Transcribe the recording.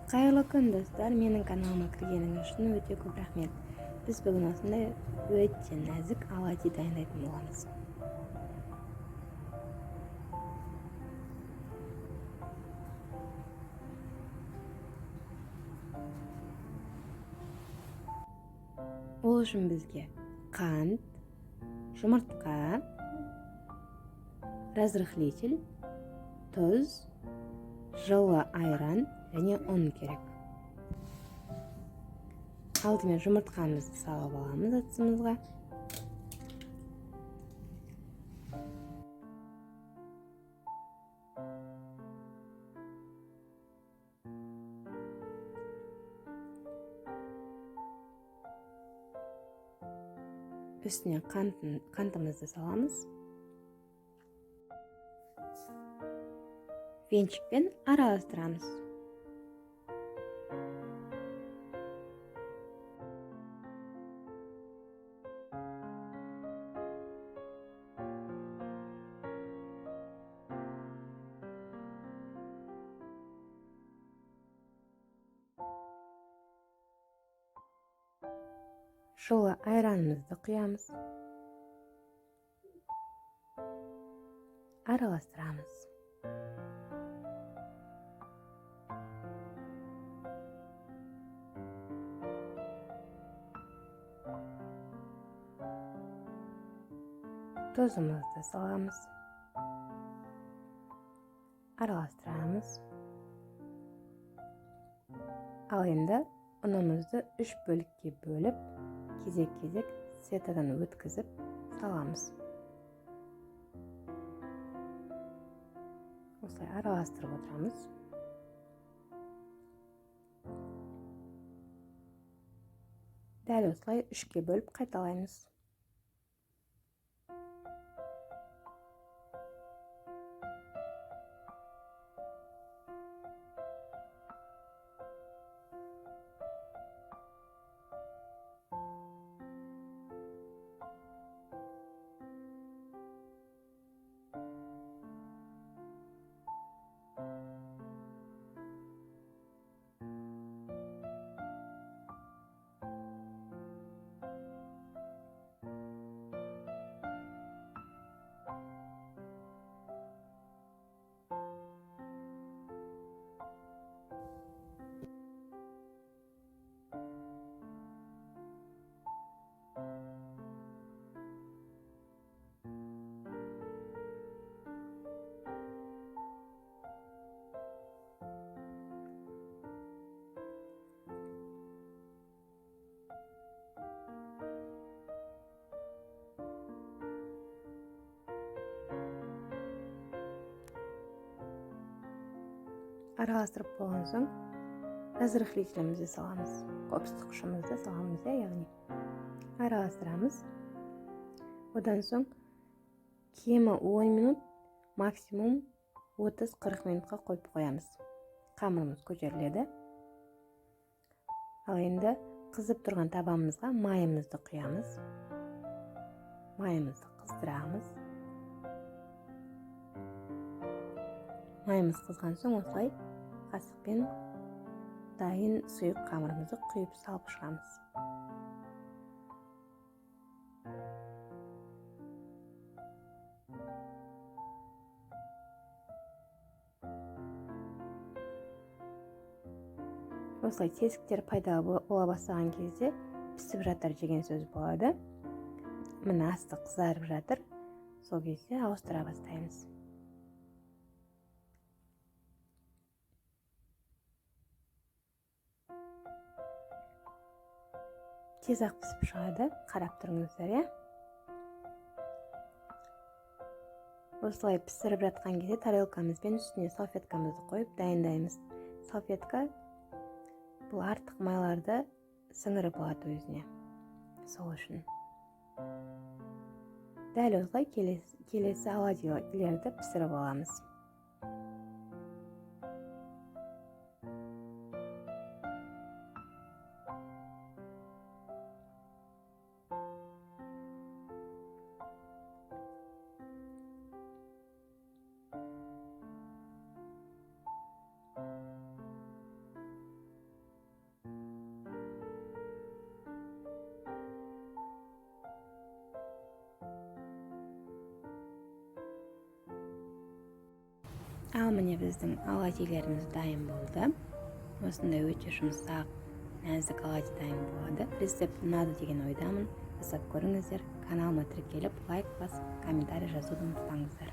Қайырлы күн достар, менің каналыма кіргеніңіз үшін өте көп рахмет. Біз бүгін осындай өте нәзік оладьи дайындайтын боламыз. Ол үшін бізге қант, жұмыртқа, разрыхлитель, тұз, жылы айран және ұн керек. Алдымен жұмыртқамызды салып аламыз ыдысымызға. Үстіне қантымызды саламыз. Венчикпен араластырамыз. Жылы айранымызды құямыз. Араластырамыз. Тұзымызды саламыз. Араластырамыз. Ал енді ұнымызды 3 бөлікке бөліп, кезек-кезек сетадан өткізіп саламыз. Осылай араластырып отырамыз. Дәл осылай 3-ке бөліп қайталаймыз. Араластырып болған соң разрыхлителімізді саламыз. Қопсытқышымызды саламыз, яғни араластырамыз. Одан соң кемі 10 минут, максимум 30-40 минутқа қойып қоямыз. Қамырымыз көтеріледі. Ал енді қызып тұрған табамызға майымызды құямыз. Майымызды қыздырамыз. Майымыз қызған соң осылай қасықпен дайын сұйық қамырымызды құйып салып шығамыз. Осылай тесіктер пайда бола бастаған кезде пісіп жатыр деген сөз болады. Міне асты қызарып жатыр. Сол кезде ауыстыра бастаймыз. Тез ақ пісіп шығады, қарап тұрыңыздар, иә? Осылай пісіріп жатқан кезде тарелкамызбен үстіне салфеткамызды қойып дайындаймыз. Салфетка бұл артық майларды сіңіріп алады өзіне. Сол үшін. Дәл осылай келесі оладьилерді пісіріп аламыз. Ал міне біздің оладьйлерimiz дайын болды. Осындай өте жұмсақ, нәзік оладьи дайын болады. Рецепт ұнады деген ойдамын. Жасап көріңіздер. Каналыма тіркеліп, лайк басып, комментарий жазуды ұмытпаңыздар.